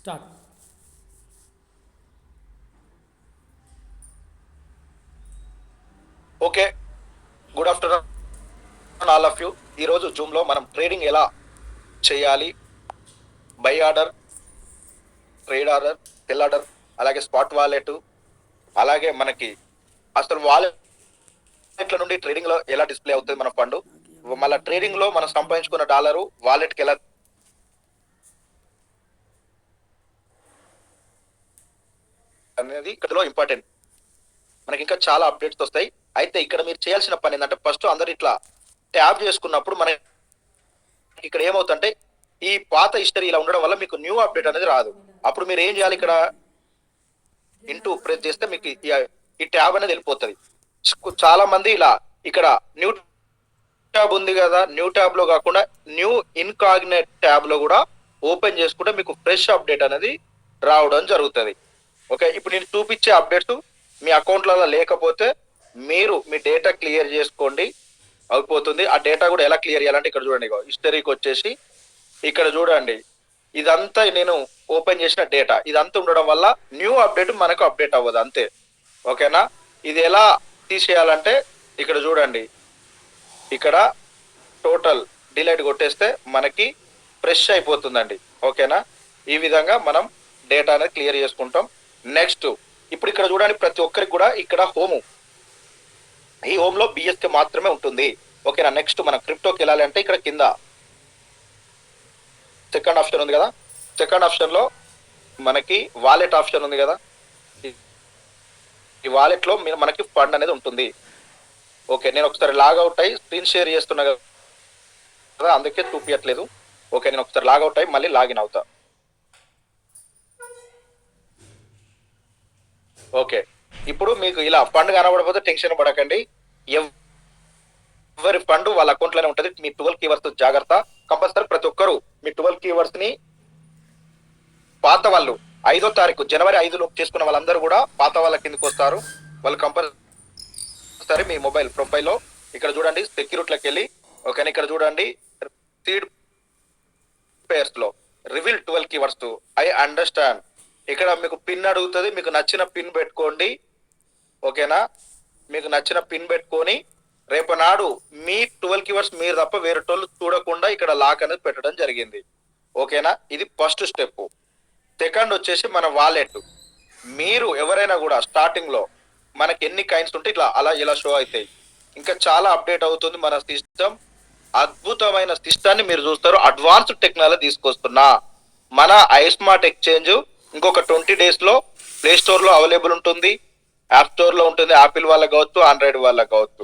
Start. Okay, good afternoon all of you. ఈరోజు జూమ్లో మనం ట్రేడింగ్ ఎలా చేయాలి, by order, trade order, cell order, అలాగే స్పాట్ వాలెట్, అలాగే మనకి అసలు వాలెట్ల నుండి ట్రేడింగ్లో ఎలా డిస్ప్లే అవుతుంది మన ఫండ్, మళ్ళీ ట్రేడింగ్లో మనం సంపాదించుకున్న డాలరు వాలెట్కి ఎలా అనేది ఇక్కడలో ఇంపార్టెంట్. మనకి ఇంకా చాలా అప్డేట్స్ వస్తాయి. అయితే ఇక్కడ మీరు చేయాల్సిన పని ఏంటంటే ఫస్ట్ అందరు ఇట్లా ట్యాబ్ చేసుకున్నప్పుడు మనకి ఇక్కడ ఏమవుతుందంటే ఈ పాత హిస్టరీ ఇలా ఉండడం వల్ల మీకు న్యూ అప్డేట్ అనేది రాదు. అప్పుడు మీరు ఏం చేయాలి, ఇక్కడ ఇంటూ ప్రెస్ చేస్తే మీకు ఈ ట్యాబ్ అనేది వెళ్ళిపోతుంది. చాలా మంది ఇలా ఇక్కడ న్యూ ట్యాబ్ ఉంది కదా, న్యూ ట్యాబ్ లో కాకుండా న్యూ ఇన్కాగ్నేట్ ట్యాబ్ లో కూడా ఓపెన్ చేసుకుంటే మీకు ఫ్రెష్ అప్డేట్ అనేది రావడం జరుగుతుంది. ఓకే, ఇప్పుడు నేను చూపించే అప్డేట్స్ మీ అకౌంట్లలో లేకపోతే మీరు మీ డేటా క్లియర్ చేసుకోండి, అయిపోతుంది. ఆ డేటా కూడా ఎలా క్లియర్ చేయాలంటే ఇక్కడ చూడండి, హిస్టరీకి వచ్చేసి ఇక్కడ చూడండి, ఇదంతా నేను ఓపెన్ చేసిన డేటా ఇదంతా ఉండడం వల్ల న్యూ అప్డేట్ మనకు అప్డేట్ అవ్వదు అంతే. ఓకేనా, ఇది ఎలా తీసేయాలంటే ఇక్కడ చూడండి, ఇక్కడ టోటల్ డిలీట్ కొట్టేస్తే మనకి ఫ్రెష్ అయిపోతుందండి. ఓకేనా, ఈ విధంగా మనం డేటా అనేది క్లియర్ చేసుకుంటాం. నెక్స్ట్ ఇప్పుడు ఇక్కడ చూడండి, ప్రతి ఒక్కరికి కూడా ఇక్కడ ఈ హోమ్ లో బిఎస్కే మాత్రమే ఉంటుంది. ఓకేనా, నెక్స్ట్ మనం క్రిప్టోకి వెళ్ళాలి అంటే ఇక్కడ కింద సెకండ్ ఆప్షన్ ఉంది కదా, సెకండ్ ఆప్షన్ లో మనకి వాలెట్ ఆప్షన్ ఉంది కదా, ఈ వాలెట్ లో మనకి ఫండ్ అనేది ఉంటుంది. ఓకే, నేను ఒకసారి లాగౌట్ అయ్యి స్క్రీన్ షేర్ చేస్తున్నా కదా, అందుకే చూపించట్లేదు. ఓకే, నేను ఒకసారి లాగౌట్ అయ్యి మళ్ళీ లాగిన్ అవుతా. ఓకే, ఇప్పుడు మీకు ఇలా ఫండ్ కనబడకపోతే టెన్షన్ పడకండి, ఎవరి ఫండ్ వాళ్ళ అకౌంట్ లోనే ఉంటుంది. మీ 12 కీవర్డ్స్ జాగ్రత్త, కంపల్సరీ ప్రతి ఒక్కరు మీ 12 కీవర్డ్స్ ని పాత వాళ్ళు 5వ తారీఖు జనవరి 5 చేసుకున్న వాళ్ళందరూ కూడా పాత వాళ్ళ కిందకి వస్తారు. వాళ్ళు కంపల్సరీ మీ మొబైల్ ప్రొఫైల్లో ఇక్కడ చూడండి సెక్యూరిటీలోకి వెళ్ళి, ఓకే ఇక్కడ చూడండి సీడ్ పేర్స్ లో రివీల్ 12 కీవర్డ్స్ ఐ అండర్స్టాండ్, ఇక్కడ మీకు పిన్ అడుగుతుంది, మీకు నచ్చిన పిన్ పెట్టుకోండి. ఓకేనా, మీకు నచ్చిన పిన్ పెట్టుకొని రేపు నాడు మీ 12 కీవర్డ్స్ మీరు తప్ప వేరే టోళ్ళు చూడకుండా ఇక్కడ లాక్ అనేది పెట్టడం జరిగింది. ఓకేనా, ఇది ఫస్ట్ స్టెప్. సెకండ్ వచ్చేసి మన వాలెట్. మీరు ఎవరైనా కూడా స్టార్టింగ్ లో మనకి ఎన్ని కాయిన్స్ ఉంటే ఇట్లా అలా ఇలా షో అవుతాయి. ఇంకా చాలా అప్డేట్ అవుతుంది మన సిస్టమ్, అద్భుతమైన సిస్టాన్ని మీరు చూస్తారు. అడ్వాన్స్డ్ టెక్నాలజీ తీసుకొస్తున్నా మన ఐస్మార్ట్ ఎక్స్చేంజ్ ఇంకొక 20 days లో ప్లే స్టోర్ లో అవైలబుల్ ఉంటుంది, యాప్ స్టోర్ లో ఉంటుంది, యాపిల్ వాళ్ళకి కావచ్చు, ఆండ్రాయిడ్ వాళ్ళకి కావచ్చు.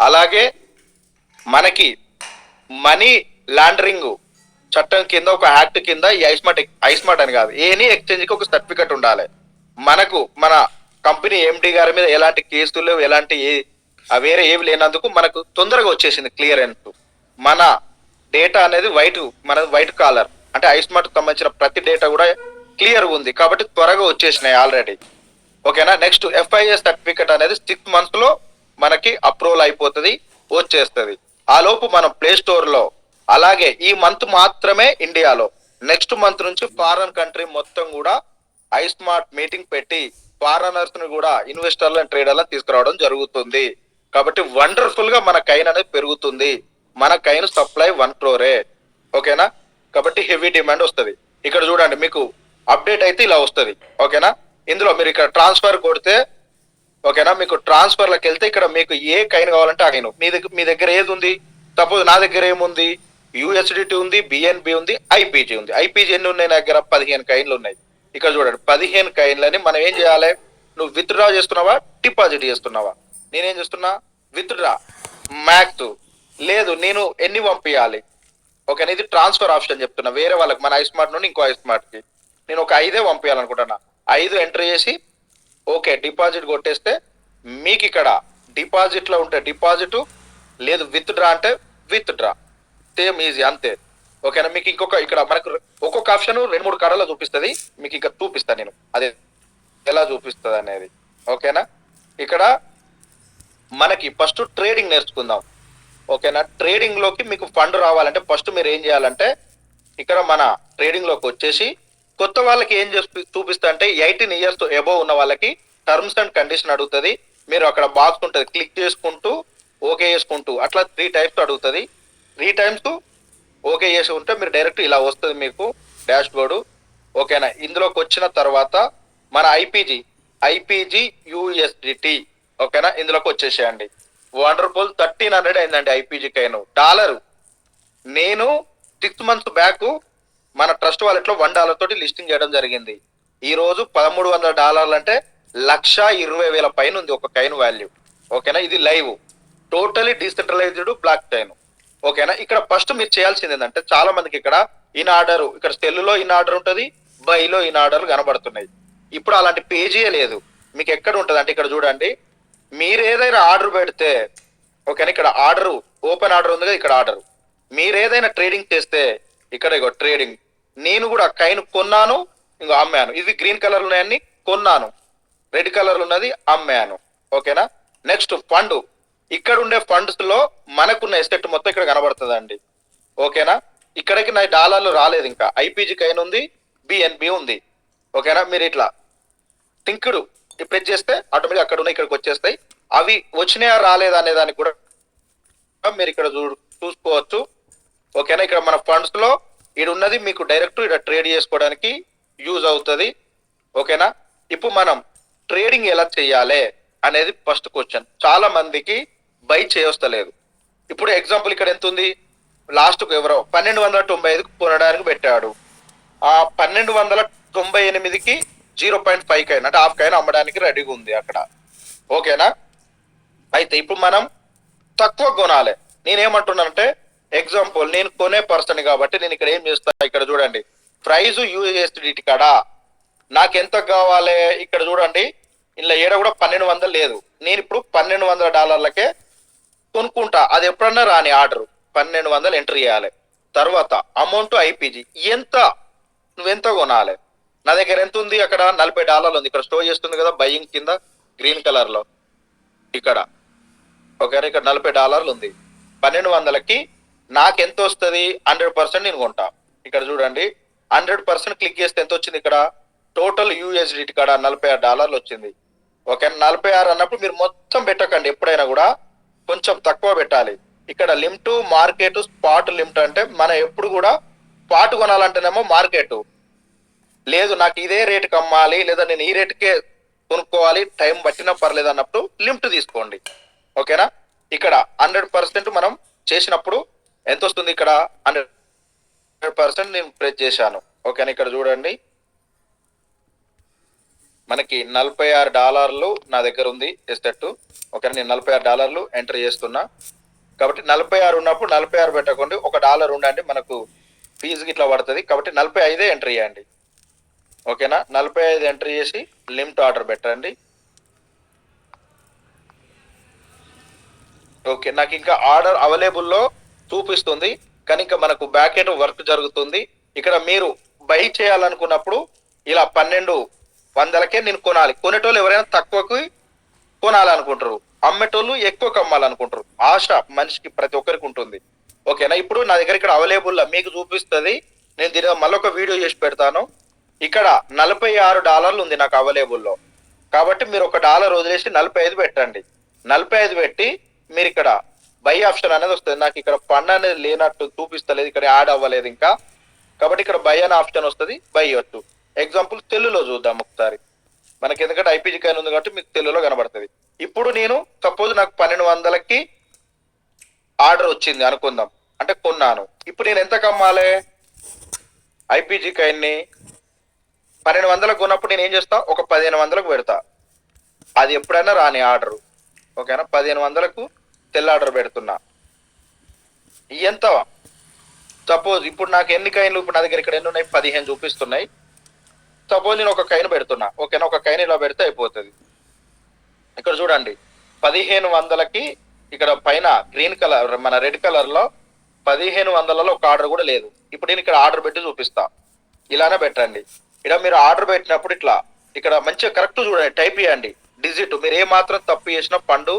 అలాగే మనకి మనీ లాండరింగ్ చట్టం కింద ఒక యాక్ట్ కింద ఈ ఐస్మార్ట్ అని కాదు, ఎనీ ఎక్స్చేంజ్ కి ఒక సర్టిఫికెట్ ఉండాలి. మనకు మన కంపెనీ ఎండి గారి మీద ఎలాంటి కేసులు ఎలాంటి వేరే ఏవి లేనందుకు మనకు తొందరగా వచ్చేసింది క్లియరెన్స్. మన డేటా అనేది మనది వైట్ కాలర్ అంటే ఐస్మార్ట్ సంబంధించిన ప్రతి డేటా కూడా క్లియర్ ఉంది కాబట్టి త్వరగా వచ్చేసినాయి ఆల్రెడీ. ఓకేనా, నెక్స్ట్ ఎఫ్ఐఎస్ సర్టిఫికెట్ అనేది 6 months లో మనకి అప్రూవల్ అయిపోతుంది, వచ్చేస్తుంది. ఆ లోపు మనం ప్లే స్టోర్ లో, అలాగే ఈ మంత్ మాత్రమే ఇండియాలో, నెక్స్ట్ మంత్ నుంచి ఫారెన్ కంట్రీ మొత్తం కూడా ఐస్మార్ట్ మీటింగ్ పెట్టి ఫారెనర్స్ ని కూడా ఇన్వెస్టర్లను ట్రేడర్లను తీసుకురావడం జరుగుతుంది. కాబట్టి వండర్ఫుల్ గా మన కైన్ అనేది పెరుగుతుంది. మన కైన్ సప్లై 1 crore. ఓకేనా, కాబట్టి హెవీ డిమాండ్ వస్తుంది. ఇక్కడ చూడండి మీకు అప్డేట్ అయితే ఇలా వస్తుంది. ఓకేనా, ఇందులో మీరు ఇక్కడ ట్రాన్స్ఫర్ కొడితే, ఓకేనా, మీకు ట్రాన్స్ఫర్లకు వెళ్తే ఇక్కడ మీకు ఏ కైన్ కావాలంటే ఆ కైన్ మీ దగ్గర ఏది ఉంది. సపోజ్ నా దగ్గర ఏముంది, యూఎస్డిటీ ఉంది, బిఎన్బి ఉంది, ఐపీజీ ఉంది. ఐపీజీ ఎన్ని ఉన్నాయి నా దగ్గర? 15 కైన్లు ఉన్నాయి. ఇక్కడ చూడండి 15 కైన్లని మనం ఏం చేయాలి, నువ్వు విత్డ్రా చేస్తున్నావా డిపాజిట్ చేస్తున్నావా? నేనేం చేస్తున్నా విత్డ్రా మ్యాక్స్, లేదు నేను ఎన్ని పంపించాలి. ఓకేనా, ఇది ట్రాన్స్ఫర్ ఆప్షన్ చెప్తున్నా వేరే వాళ్ళకి, మన ఐస్మార్ట్ నుండి ఇంకో ఐస్మార్ట్ కి నేను ఒక 5 పంపించాలనుకుంటున్నా. 5 ఎంటర్ చేసి ఓకే డిపాజిట్ కొట్టేస్తే మీకు ఇక్కడ డిపాజిట్ లో ఉంటే డిపాజిట్, లేదు విత్ డ్రా అంటే విత్ డ్రా, సేమ్ ఈజీ అంతే. ఓకేనా, మీకు ఇంకొక ఇక్కడ మనకు ఒక్కొక్క ఆప్షన్ 2-3 కడలో చూపిస్తుంది, మీకు ఇక్కడ చూపిస్తాను నేను అదే ఎలా చూపిస్తుంది అనేది. ఓకేనా, ఇక్కడ మనకి ఫస్ట్ ట్రేడింగ్ నేర్చుకుందాం. ఓకేనా, ట్రేడింగ్ లోకి మీకు ఫండ్ రావాలంటే ఫస్ట్ మీరు ఏం చేయాలంటే ఇక్కడ మన ట్రేడింగ్ లోకి వచ్చేసి కొత్త వాళ్ళకి ఏం చూపిస్తా అంటే 18 ఇయర్స్ ఎబోవ్ ఉన్న వాళ్ళకి టర్మ్స్ అండ్ కండిషన్ అడుగుతుంది. మీరు అక్కడ బాక్స్ ఉంటుంది, క్లిక్ చేసుకుంటూ ఓకే చేసుకుంటూ అట్లా 3 టైమ్స్ అడుగుతుంది. 3 టైమ్స్ ఓకే చేసి ఉంటే మీరు డైరెక్ట్ ఇలా వస్తుంది మీకు డాష్ బోర్డు. ఓకేనా, ఇందులోకి వచ్చిన తర్వాత మన ఐపీజీ యూఎస్డిటి ఓకేనా, ఇందులోకి వచ్చేసేయండి. వండర్ఫుల్ 1300 అయిందండి ఐపీజీ కైన్ డాలర్. నేను 6 months బ్యాక్ మన ట్రస్ట్ వాలెట్ లో $1 తోటి లిస్టింగ్ చేయడం జరిగింది. ఈ రోజు $1300 అంటే 1,20,000 పైన ఉంది ఒక కైన్ వాల్యూ. ఓకేనా, ఇది live totally decentralized block chain. ఓకేనా, ఇక్కడ ఫస్ట్ మీరు చేయాల్సింది ఏంటంటే చాలా మందికి ఇక్కడ ఇన్ ఆర్డర్, ఇక్కడ సెల్లులో ఇన్ ఆర్డర్ ఉంటుంది, బైలో ఇన్ ఆర్డర్ కనబడుతున్నాయి. ఇప్పుడు అలాంటి పేజీయే లేదు. మీకు ఎక్కడ ఉంటుంది అంటే ఇక్కడ చూడండి, మీరు ఏదైనా ఆర్డర్ పెడితే ఓకేనా, ఇక్కడ ఆర్డర్ ఓపెన్ ఆర్డర్ ఉంది కదా, ఇక్కడ ఆర్డర్ మీరు ఏదైనా ట్రేడింగ్ చేస్తే ఇక్కడ ఇగో ట్రేడింగ్, నేను కూడా కైన్ కొన్నాను ఇంకో అమ్మాను. ఇది గ్రీన్ కలర్ ఉన్నాయన్ని కొన్నాను, రెడ్ కలర్ ఉన్నది అమ్మాను. ఓకేనా, నెక్స్ట్ ఫండ్, ఇక్కడ ఉండే ఫండ్స్ లో మనకున్న ఎస్టెట్ మొత్తం ఇక్కడ కనబడుతుందండి. ఓకేనా, ఇక్కడికి నా డాలర్లు రాలేదు, ఇంకా ఐపీజీ కైన్ ఉంది, బిఎన్బి ఉంది. ఓకేనా, మీరు ఇట్లా టింకుడు ప్రెస్ చేస్తే ఆటోమేటిక్ అక్కడ ఉన్న ఇక్కడికి వచ్చేస్తాయి. అవి వచ్చినాయా రాలేదా అనే దానికి కూడా మీరు ఇక్కడ చూసుకోవచ్చు. ఓకేనా, ఇక్కడ మన ఫండ్స్ లో ఇది ఉన్నది, మీకు డైరెక్ట్ ఇక్కడ ట్రేడ్ చేసుకోవడానికి యూజ్ అవుతుంది. ఓకేనా, ఇప్పుడు మనం ట్రేడింగ్ ఎలా చేయాలి అనేది ఫస్ట్ క్వశ్చన్. చాలా మందికి బై చేయొస్తలేదు. ఇప్పుడు ఎగ్జాంపుల్ ఇక్కడ ఎంత ఉంది, లాస్ట్ ఎవరో 1295 కొనడానికి పెట్టాడు, ఆ 1298కి 0.5 కైన్ అంటే హాఫ్ కైన్ అమ్మడానికి రెడీగా ఉంది అక్కడ. ఓకేనా, అయితే ఇప్పుడు మనం తక్కువ కొనాలి. నేనేమంటున్నానంటే ఎగ్జాంపుల్ నేను కొనే పర్సన్ కాబట్టి నేను ఇక్కడ ఏం చేస్తా, ఇక్కడ చూడండి ప్రైజ్ యూఎస్డిటి కాడ నాకు ఎంత కావాలి, ఇక్కడ చూడండి ఇలా ఏడ కూడా 1200 లేదు. నేను ఇప్పుడు $1200 కొనుక్కుంటా. అది ఎప్పుడన్నా రాని ఆర్డర్ 1200 ఎంటర్ చేయాలి. తర్వాత అమౌంట్ ఐపీజీ ఎంత, నువ్వెంత కొనాలి. నా దగ్గర ఎంత ఉంది, అక్కడ $40 ఉంది, ఇక్కడ స్టోర్ చేస్తుంది కదా బయ్యింగ్ కింద గ్రీన్ కలర్ లో ఇక్కడ. ఓకే, ఇక్కడ $40 ఉంది. 1200కి నాకు ఎంత వస్తుంది, 100% నేను కొంటా. ఇక్కడ చూడండి 100% క్లిక్ చేస్తే ఎంత వచ్చింది, ఇక్కడ టోటల్ యూఎస్డిటి కాడ $46 వచ్చింది. ఓకే, 46 అన్నప్పుడు మీరు మొత్తం పెట్టకండి, ఎప్పుడైనా కూడా కొంచెం తక్కువ పెట్టాలి. ఇక్కడ లిమిట్ మార్కెట్ స్పాట్ లిమిట్ అంటే మనం ఎప్పుడు కూడా స్పాట్ కొనాలంటేనేమో మార్కెట్ లేదు, నాకు ఇదే రేటుకి అమ్మాలి లేదా నేను ఈ రేటుకే కొనుక్కోవాలి, టైం పట్టినా పర్లేదు అన్నప్పుడు లిమిట్ తీసుకోండి. ఓకేనా, ఇక్కడ 100% మనం చేసినప్పుడు ఎంత వస్తుంది, ఇక్కడ 100% నేను ప్రెస్ చేశాను. ఓకేనా, ఇక్కడ చూడండి మనకి $46 నా దగ్గర ఉంది ఎస్టెట్. ఓకేనా, నేను $46 ఎంటర్ చేస్తున్నా కాబట్టి 46 ఉన్నప్పుడు 46 పెట్టకండి, $1 ఉండండి, మనకు ఫీజుకి ఇట్లా పడుతుంది కాబట్టి 45 ఎంటర్ చేయండి. ఓకేనా, 45 ఎంటర్ చేసి లిమిట్ ఆర్డర్ పెట్టండి. ఓకే, నాకు ఇంకా ఆర్డర్ అవైలబుల్లో చూపిస్తుంది కానీ ఇంకా మనకు బ్యాక్ ఎండ్ వర్క్ జరుగుతుంది. ఇక్కడ మీరు బై చేయాలనుకున్నప్పుడు ఇలా 1200కే నేను కొనాలి. కొనేటోళ్ళు ఎవరైనా తక్కువకి కొనాలనుకుంటారు, అమ్మేటోళ్ళు ఎక్కువకి అమ్మాలనుకుంటారు. ఆశ మనిషికి ప్రతి ఒక్కరికి ఉంటుంది. ఓకేనా, ఇప్పుడు నా దగ్గర ఇక్కడ అవైలబుల్ మీకు చూపిస్తుంది. నేను దీని మళ్ళీ ఒక వీడియో చేసి పెడతాను. ఇక్కడ $46 ఉంది నాకు అవైలబుల్లో కాబట్టి మీరు $1 వదిలేసి 45 పెట్టండి. 45 పెట్టి మీరు ఇక్కడ బై ఆప్షన్ అనేది వస్తుంది. నాకు ఇక్కడ ఫండ్ అనేది లేనట్టు చూపిస్తలేదు, ఇక్కడ యాడ్ అవ్వలేదు ఇంకా, కాబట్టి ఇక్కడ బై అనే ఆప్షన్ వస్తుంది, బై వచ్చు. ఎగ్జాంపుల్ తెలుగులో చూద్దాం ఒకసారి, మనకి ఎందుకంటే ఐపీజీ కైన్ ఉంది కాబట్టి మీకు తెలుగులో కనబడుతుంది. ఇప్పుడు నేను సపోజ్ నాకు 1200కి ఆర్డర్ వచ్చింది అనుకుందాం, అంటే కొన్నాను. ఇప్పుడు నేను ఎంత కమ్మాలి, ఐపీజీ కైన్ని 1200కు కొన్నప్పుడు నేను ఏం చేస్తా, ఒక 1500కు పెడతా. అది ఎప్పుడైనా రాని ఆర్డర్. ఓకేనా, 1500కు తెల్ల ఆర్డర్ పెడుతున్నా. ఎంత సపోజ్ ఇప్పుడు నాకు ఎన్ని కైన్లు, ఇప్పుడు నా దగ్గర ఇక్కడ ఎన్ని ఉన్నాయి, 15 చూపిస్తున్నాయి. సపోజ్ నేను ఒక కైన్ పెడుతున్నా. ఓకేనా, ఒక కైన్ ఇలా పెడితే అయిపోతుంది. ఇక్కడ చూడండి 1500కి ఇక్కడ పైన గ్రీన్ కలర్ మన రెడ్ కలర్ లో 1500లో ఒక ఆర్డర్ కూడా లేదు. ఇప్పుడు నేను ఇక్కడ ఆర్డర్ పెట్టి చూపిస్తా, ఇలానే పెట్టండి. ఇక్కడ మీరు ఆర్డర్ పెట్టినప్పుడు ఇట్లా ఇక్కడ మంచిగా కరెక్ట్ చూడండి, టైప్ చేయండి డిజిట్. మీరు ఏ మాత్రం తప్పు చేసినా పండు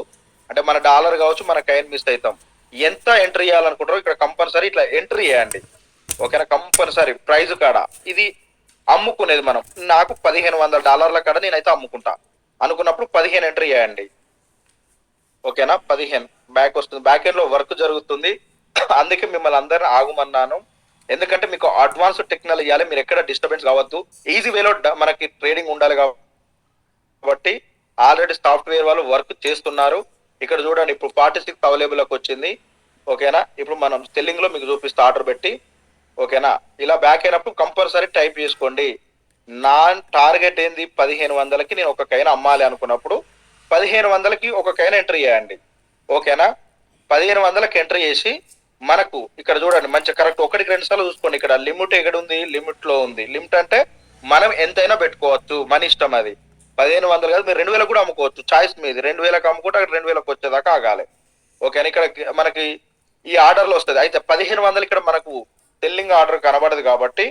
అంటే మన డాలర్ కావచ్చు మన కైన్ మిస్ అవుతాం. ఎంత ఎంట్రీ చేయాలనుకుంటారో ఇక్కడ కంపల్సరీ ఇట్లా ఎంట్రీ చేయండి. ఓకేనా, కంపల్సరీ ప్రైజ్ కాడ ఇది అమ్ముకునేది మనం. నాకు $1500 కాడ నేనైతే అమ్ముకుంటా అనుకున్నప్పుడు 15 ఎంట్రీ చేయండి. ఓకేనా, 15 బ్యాక్ వస్తుంది. బ్యాక్ ఎండ్ లో వర్క్ జరుగుతుంది. అందుకే మిమ్మల్ని అందరిని ఆగమన్నాను, ఎందుకంటే మీకు అడ్వాన్స్ టెక్నాలజీ ఇవ్వాలి, మీరు ఎక్కడ డిస్టర్బెన్స్ కావద్దు, ఈజీ వేలో మనకి ట్రేడింగ్ ఉండాలి కాబట్టి ఆల్రెడీ సాఫ్ట్వేర్ వాళ్ళు వర్క్ చేస్తున్నారు. ఇక్కడ చూడండి ఇప్పుడు 46 అవైలబుల్కి వచ్చింది. ఓకేనా, ఇప్పుడు మనం సెల్లింగ్ లో మీకు చూపిస్తే ఆర్డర్ పెట్టి. ఓకేనా, ఇలా బ్యాక్ అయినప్పుడు కంపల్సరీ టైప్ చేసుకోండి. నా టార్గెట్ ఏంది 1500కి నేను ఒక కైన్ అమ్మాలి అనుకున్నప్పుడు 1500కి ఒక కైన్ ఎంట్రీ చేయండి. ఓకేనా, 1500కి ఎంట్రీ చేసి మనకు ఇక్కడ చూడండి మంచి కరెక్ట్ 1-2 సార్లు చూసుకోండి. ఇక్కడ లిమిట్ ఎక్కడ ఉంది, లిమిట్ లో ఉంది. లిమిట్ అంటే మనం ఎంతైనా పెట్టుకోవచ్చు, మన ఇష్టం అది. 1500 కాదు, మీరు 2000 కూడా అమ్ముకోవచ్చు, చాయిస్ మీది. 2000కి అమ్ముకుంటే అక్కడ 2000కి వచ్చేదాకా ఆగాలి. ఓకేనా, ఇక్కడ మనకి ఈ ఆర్డర్ లో వస్తుంది. అయితే 1500 ఇక్కడ మనకు సెల్లింగ్ ఆర్డర్ కనబడదు కాబట్టి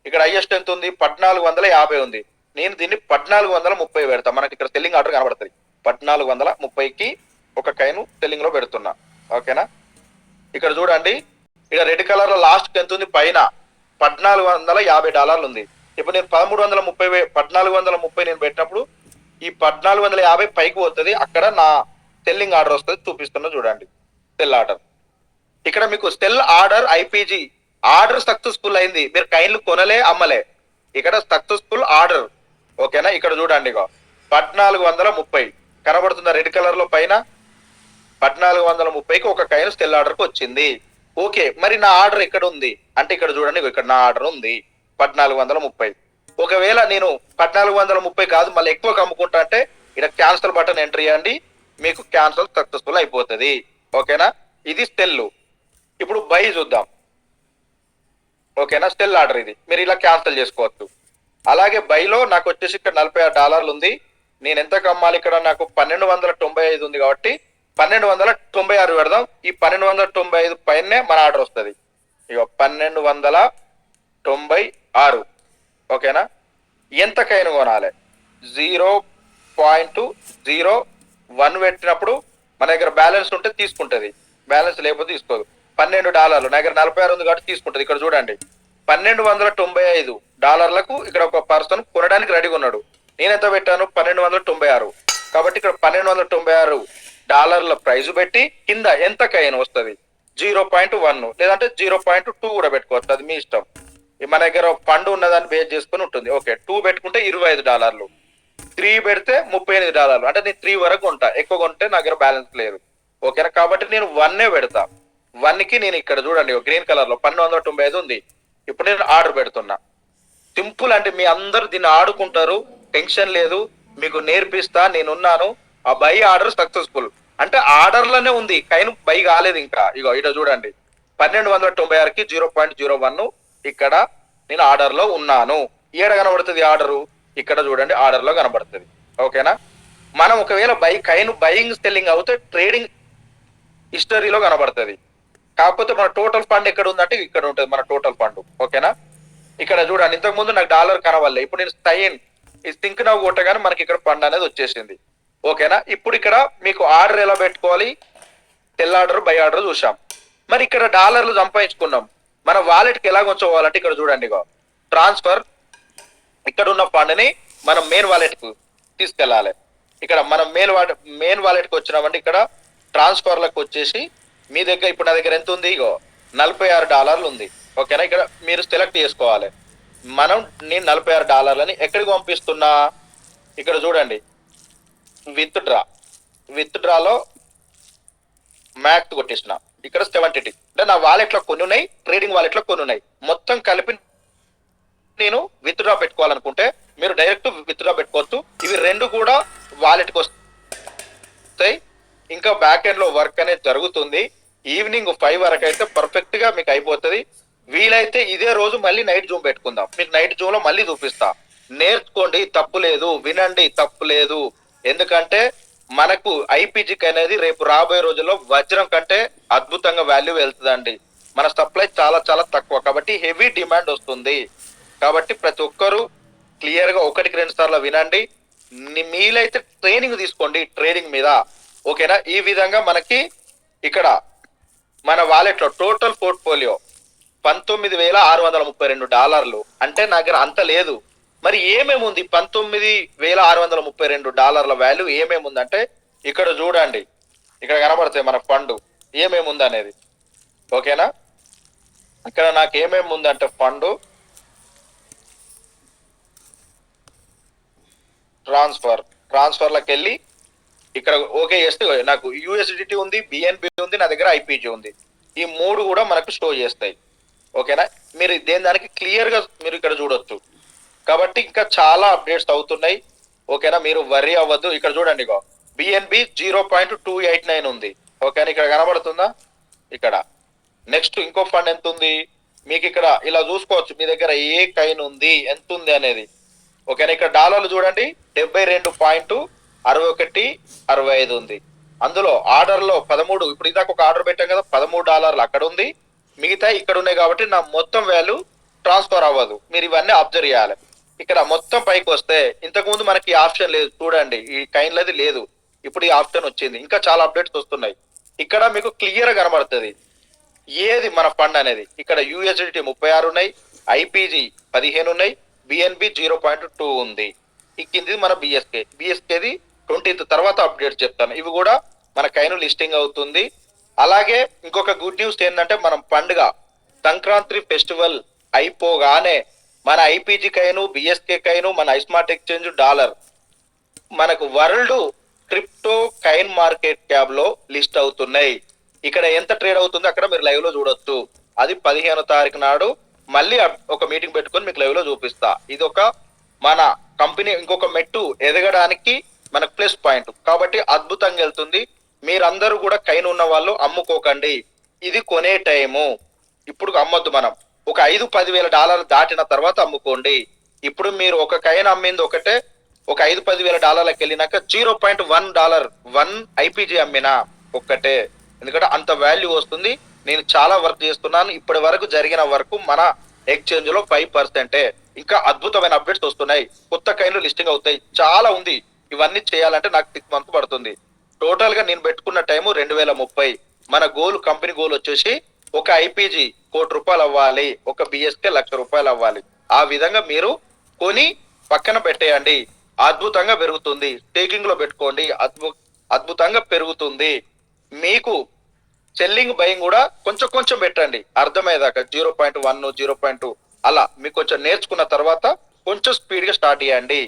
ఇక్కడ హైయెస్ట్ ఎంత ఉంది, 1450 ఉంది. నేను దీన్ని 1430 పెడతా. మనకి ఇక్కడ సెల్లింగ్ ఆర్డర్ కనబడుతుంది. 1430కి ఒక కైను సెల్లింగ్ లో పెడుతున్నా. ఓకేనా, ఇక్కడ చూడండి, ఇక్కడ రెడ్ కలర్ లో లాస్ట్ ఎంత ఉంది, పైన $1450 ఉంది. ఇప్పుడు నేను 1430 నేను పెట్టినప్పుడు ఈ 1450 పైకి పోతుంది. అక్కడ నా సెల్లింగ్ ఆర్డర్ వస్తుంది, చూపిస్తున్నా చూడండి. సెల్ ఆర్డర్, ఇక్కడ మీకు cell order IPG order successful అయింది. మీరు కైన్లు కొనలే అమ్మలే, ఇక్కడ సక్సెస్ఫుల్ ఆర్డర్. ఓకేనా, ఇక్కడ చూడండి 1430 కనబడుతుందా రెడ్ కలర్ లో పైన. 1430కి ఒక కైన్ సెల్ ఆర్డర్కి వచ్చింది. ఓకే, మరి నా ఆర్డర్ ఎక్కడ ఉంది అంటే ఇక్కడ చూడండి, ఇక్కడ నా ఆర్డర్ ఉంది 1430. ఒకవేళ నేను 1430 కాదు మళ్ళీ ఎక్కువ అమ్ముకుంటా అంటే ఇక్కడ క్యాన్సల్ బటన్ ఎంట్రీ చేయండి, మీకు క్యాన్సల్ సక్సెస్ఫుల్ అయిపోతుంది. ఓకేనా, ఇది సెల్. ఇప్పుడు బై చూద్దాం. ఓకేనా, సెల్ ఆర్డర్ ఇది, మీరు ఇలా క్యాన్సిల్ చేసుకోవచ్చు. అలాగే బైలో నాకు వచ్చేసి ఇక్కడ $46 ఉంది. నేను ఎంతకు అమ్మాలి, ఇక్కడ నాకు 1295 ఉంది కాబట్టి 1296 పెడదాం. ఈ 1295 పైనే మన ఆర్డర్ వస్తుంది. ఇక 1296. ఓకేనా, ఎంతకైనా కొనాలి 0.01 పెట్టినప్పుడు మన దగ్గర బ్యాలెన్స్ ఉంటే తీసుకుంటది, బ్యాలెన్స్ లేకపోతే తీసుకోదు. $12 నా దగ్గర 46 ఉంది కాబట్టి తీసుకుంటది. ఇక్కడ చూడండి $1295 ఇక్కడ ఒక పర్సన్ కొనడానికి రెడీగా ఉన్నాడు. నేనెంత పెట్టాను, 1296. కాబట్టి ఇక్కడ $1296 ప్రైజ్ పెట్టి కింద ఎంత కైన్ వస్తుంది 0.1 లేదంటే 0.2 కూడా పెట్టుకోవచ్చు, అది మీ ఇష్టం. మన దగ్గర ఫండ్ ఉన్నదాన్ని బేస్ చేసుకుని ఉంటుంది. ఓకే, 2 పెట్టుకుంటే $25, 3 పెడితే $38. అంటే నేను 3 వరకు ఉంటా, ఎక్కువ కొంటే నా దగ్గర బ్యాలెన్స్ లేదు. ఓకేనా, కాబట్టి నేను 1 పెడతా. 1కి నేను ఇక్కడ చూడండి గ్రీన్ కలర్ లో 1295 ఉంది. ఇప్పుడు నేను ఆర్డర్ పెడుతున్నా. సింపుల్ అంటే మీ అందరు దీన్ని ఆడుకుంటారు, టెన్షన్ లేదు, మీకు నేర్పిస్తా, నేనున్నాను. ఆ బై ఆర్డర్ సక్సెస్ఫుల్ అంటే ఆర్డర్లోనే ఉంది, కైన్ బై కాలేదు ఇంకా. ఇగో ఇక్కడ చూడండి 1296కి 0.01 ఇక్కడ నేను ఆర్డర్ లో ఉన్నాను. ఏడ కనబడుతుంది ఆర్డరు, ఇక్కడ చూడండి ఆర్డర్ లో కనబడుతుంది. ఓకేనా, మనం ఒకవేళ కైన్ బయింగ్ సెల్లింగ్ అవుతే ట్రేడింగ్ హిస్టరీలో కనబడుతుంది. కాకపోతే మన టోటల్ ఫండ్ ఎక్కడ ఉందంటే ఇక్కడ ఉంటుంది మన టోటల్ ఫండ్. ఓకేనా, ఇక్కడ చూడండి ఇంతకు ముందు నాకు డాలర్ కనవల్లే, ఇప్పుడు నేను సైన్ ఈ సింక్ నవ్వు కొట్టగానే మనకి ఇక్కడ ఫండ్ అనేది వచ్చేసింది. ఓకేనా, ఇప్పుడు ఇక్కడ మీకు ఆర్డర్ ఎలా పెట్టుకోవాలి, సెల్ ఆర్డర్ బై ఆర్డర్ చూసాం. మరి ఇక్కడ డాలర్లు సంపాదించుకున్నాం, మన వాలెట్కి ఎలా ఉంచుకోవాలంటే ఇక్కడ చూడండి ట్రాన్స్ఫర్, ఇక్కడ ఉన్న ఫండ్ ని మనం మెయిన్ వాలెట్ కు తీసుకెళ్ళాలి. ఇక్కడ మనం మెయిన్ వాలెట్ కి వచ్చినామంటే ఇక్కడ ట్రాన్స్ఫర్ లకు వచ్చేసి మీ దగ్గర ఇప్పుడు నా దగ్గర ఎంత ఉంది, $46 ఉంది. ఓకేనా, ఇక్కడ మీరు సెలెక్ట్ చేసుకోవాలి. నేను $46 ఎక్కడికి పంపిస్తున్నా, ఇక్కడ చూడండి విత్ డ్రాలో మ్యాక్స్ కొట్టేసిన, ఇక్కడ 70. అంటే నా వాలెట్ లో కొన్ని ఉన్నాయి, ట్రేడింగ్ వాలెట్ లో కొన్ని ఉన్నాయి, మొత్తం కలిపి నేను విత్ డ్రా పెట్టుకోవాలనుకుంటే మీరు డైరెక్ట్ విత్ డ్రా పెట్టుకోవచ్చు. ఇవి రెండు కూడా వాలెట్ కి వస్తాయి. ఇంకా బ్యాక్ ఎండ్ లో వర్క్ అనేది జరుగుతుంది. ఈవినింగ్ 5 వరకు అయితే పర్ఫెక్ట్ గా మీకు అయిపోతుంది. వీలైతే ఇదే రోజు మళ్ళీ నైట్ జూమ్ పెట్టుకుందాం, మీకు నైట్ జూమ్ లో మళ్ళీ చూపిస్తా. నేర్చుకోండి, తప్పు లేదు, వినండి, తప్పు లేదు. ఎందుకంటే మనకు ఐపీజీకి అనేది రేపు రాబోయే రోజుల్లో వజ్రం కంటే అద్భుతంగా వాల్యూ వెళ్తుందండి. మన సప్లై చాలా చాలా తక్కువ కాబట్టి హెవీ డిమాండ్ వస్తుంది. కాబట్టి ప్రతి ఒక్కరు క్లియర్ గా 1-2 సార్లు వినండి. మీలైతే ట్రైనింగ్ తీసుకోండి ట్రేడింగ్ మీద. ఓకేనా, ఈ విధంగా మనకి ఇక్కడ మన వాలెట్ లో టోటల్ పోర్ట్ఫోలియో $19,632. అంటే నా దగ్గర అంత లేదు, మరి ఏమేమి ఉంది 19,632 డాలర్ల వాల్యూ ఏమేమి ఉందంటే ఇక్కడ చూడండి, ఇక్కడ కనబడతాయి మన ఫండ్ ఏమేమి ఉంది అనేది. ఓకేనా, ఇక్కడ నాకు ఏమేమి ఉందంటే ఫండ్ ట్రాన్స్ఫర్లకు వెళ్ళి ఇక్కడ ఓకే చేస్తే నాకు యూఎస్డిటీ ఉంది, బిఎన్బి ఉంది, నా దగ్గర ఐపీజీ ఉంది. ఈ మూడు కూడా మనకు షో చేస్తాయి. ఓకేనా, మీరు దేని దానికి క్లియర్ గా మీరు ఇక్కడ చూడొచ్చు. కాబట్టి ఇంకా చాలా అప్డేట్స్ అవుతున్నాయి. ఓకేనా, మీరు వరీ అవ్వద్దు. ఇక్కడ చూడండి, ఇగో బిఎన్బి 0.289 ఉంది. ఓకేనా, ఇక్కడ కనబడుతుందా? ఇక్కడ నెక్స్ట్ ఇంకో ఫండ్ ఎంత ఉంది మీకు ఇక్కడ ఇలా చూసుకోవచ్చు. మీ దగ్గర ఏ కైన్ ఉంది, ఎంత ఉంది అనేది. ఓకేనా, ఇక్కడ డాలర్లు చూడండి 72.6165 ఉంది. అందులో ఆర్డర్ లో 13, ఇప్పుడు ఇదాకా ఒక ఆర్డర్ పెట్టాం కదా, $13 అక్కడ ఉంది. మిగతా ఇక్కడ ఉన్నాయి కాబట్టి నా మొత్తం వాల్యూ ట్రాన్స్ఫర్ అవ్వదు. మీరు ఇవన్నీ అబ్జర్వ్ చేయాలి. ఇక్కడ మొత్తం పైకి వస్తే ఇంతకు ముందు మనకి ఆప్షన్ లేదు చూడండి, ఈ కైన్లది లేదు, ఇప్పుడు ఈ ఆప్షన్ వచ్చింది. ఇంకా చాలా అప్డేట్స్ వస్తున్నాయి. ఇక్కడ మీకు క్లియర్ గా కనబడుతుంది ఏది మన ఫండ్ అనేది. ఇక్కడ యూఎస్డిటీ 36 ఉన్నాయి, ఐపీజీ 15 ఉన్నాయి, బిఎన్బి 0.2 ఉంది. ఈ కింది మన బిఎస్కేది 20th తర్వాత అప్డేట్ చెప్తాను. ఇవి కూడా మన కైను లిస్టింగ్ అవుతుంది. అలాగే ఇంకొక గుడ్ న్యూస్ ఏంటంటే, మనం పండుగ సంక్రాంతి ఫెస్టివల్ అయిపోగానే మన ఐపీజీ కైను, బిఎస్కే కైను, మన ఐస్మార్ట్ ఎక్స్చేంజ్ డాలర్ మనకు world crypto coin market cap లో లిస్ట్ అవుతున్నాయి. ఇక్కడ ఎంత ట్రేడ్ అవుతుందో అక్కడ మీరు లైవ్ లో చూడొచ్చు. అది 15వ తారీఖు నాడు మళ్ళీ ఒక మీటింగ్ పెట్టుకొని మీకు లైవ్ లో చూపిస్తా. ఇది ఒక మన కంపెనీ ఇంకొక మెట్టు ఎదగడానికి మనకు ప్లస్ పాయింట్. కాబట్టి అద్భుతంగా వెళ్తుంది. మీరందరూ కూడా కైన్ ఉన్న వాళ్ళు అమ్ముకోకండి, ఇది కొనే టైము. ఇప్పుడు అమ్మొద్దు. మనం ఒక 5-10 వేల డాలర్లు దాటిన తర్వాత అమ్ముకోండి. ఇప్పుడు మీరు ఒక కైన్ అమ్మింది ఒకటే, ఒక 5-10 వేల డాలర్లకు వెళ్ళినాక $0.1 1 ఐపీజీ అమ్మినా ఒక్కటే. ఎందుకంటే అంత వాల్యూ వస్తుంది. నేను చాలా వర్క్ చేస్తున్నాను. ఇప్పటి వరకు జరిగిన వరకు మన ఎక్స్చేంజ్ లో 5%. ఇంకా అద్భుతమైన అప్డేట్స్ వస్తున్నాయి. కొత్త కైన్లు లిస్టింగ్ అవుతాయి. చాలా ఉంది. ఇవన్నీ చేయాలంటే నాకు 6 months పడుతుంది. టోటల్ గా నేను పెట్టుకున్న టైము 2030. మన గోల్, కంపెనీ గోల్ వచ్చేసి ఒక ఐపీజీ ₹1,00,00,000 అవ్వాలి, ఒక బిఎస్కే ₹1,00,000 అవ్వాలి. ఆ విధంగా మీరు కొని పక్కన పెట్టేయండి. అద్భుతంగా పెరుగుతుంది. స్టేకింగ్ లో పెట్టుకోండి, అద్భుతంగా పెరుగుతుంది. మీకు సెల్లింగ్ బయింగ్ కూడా కొంచెం కొంచెం పెట్టండి అర్థమయ్యేదాకా. 0.1 0.2 అలా మీకు కొంచెం నేర్చుకున్న తర్వాత కొంచెం స్పీడ్ గా స్టార్ట్ చేయండి.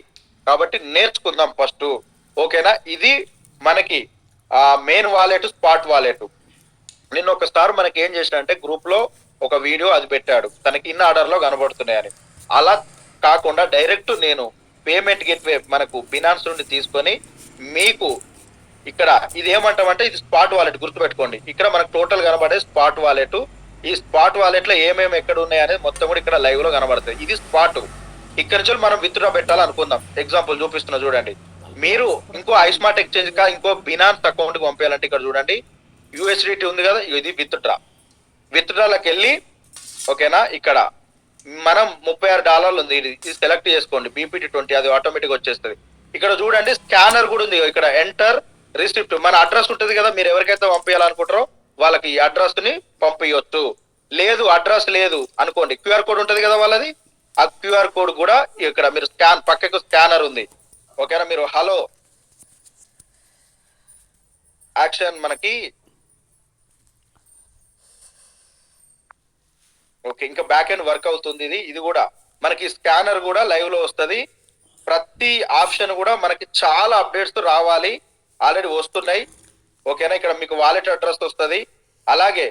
కాబట్టి నేర్చుకుందాం ఫస్ట్. ఓకేనా, ఇది మనకి మెయిన్ వాలెట్, స్పాట్ వాలెట్. నిన్న ఒకసారి మనకి ఏం చేసిన అంటే గ్రూప్ లో ఒక వీడియో అది పెట్టాడు, తనకి ఇన్ ఆర్డర్ లో కనబడుతున్నాయని. అలా కాకుండా డైరెక్ట్ నేను పేమెంట్ గేట్వే మనకు బినాన్స్ నుండి తీసుకొని మీకు ఇక్కడ ఇది ఏమంటామంటే ఇది స్పాట్ వాలెట్. గుర్తుపెట్టుకోండి, ఇక్కడ మనకు టోటల్ కనబడే స్పాట్ వాలెట్. ఈ స్పాట్ వాలెట్ లో ఏమేమి ఎక్కడ ఉన్నాయి అనేది మొత్తం కూడా ఇక్కడ లైవ్ లో కనబడుతుంది. ఇది స్పాట్. ఇక్కడ నుంచి మనం విత్డ్రా పెట్టాలనుకుందాం. ఎగ్జాంపుల్ చూపిస్తున్నా చూడండి. మీరు ఇంకో ఐస్మార్ట్ ఎక్స్చేంజ్ కా ఇంకో బినాన్స్ అకౌంట్ కి పంపించాలంటే ఇక్కడ చూడండి యూఎస్డిటీ ఉంది కదా, ఇది విత్డ్రాలకు వెళ్ళి ఓకేనా, ఇక్కడ మనం $36 ఉంది. ఇది సెలెక్ట్ చేసుకోండి, బీపీటీ 20, అది ఆటోమేటిక్ వచ్చేస్తుంది. ఇక్కడ చూడండి స్కానర్ కూడా ఉంది. ఇక్కడ ఎంటర్ రిసిప్ట్, మన అడ్రస్ ఉంటుంది కదా, మీరు ఎవరికైతే పంపించాలనుకుంటారో వాళ్ళకి ఈ అడ్రస్ ని పంపించవచ్చు. లేదు అడ్రస్ లేదు అనుకోండి, క్యూఆర్ కోడ్ ఉంటుంది కదా వాళ్ళది, ఆ క్యూఆర్ కోడ్ కూడా ఇక్కడ మీరు పక్కకు స్కానర్ ఉంది. ఓకేనా, మీరు హలో యాక్షన్ మనకి ఓకే ఇంకా బ్యాక్ ఎండ్ వర్క్ అవుతుంది. ఇది కూడా మనకి స్కానర్ కూడా లైవ్ లో వస్తుంది. ప్రతి ఆప్షన్ కూడా మనకి చాలా అప్డేట్స్ రావాలి, ఆల్రెడీ వస్తున్నాయి. ఓకేనా, ఇక్కడ మీకు వాలెట్ అడ్రస్ వస్తుంది. అలాగే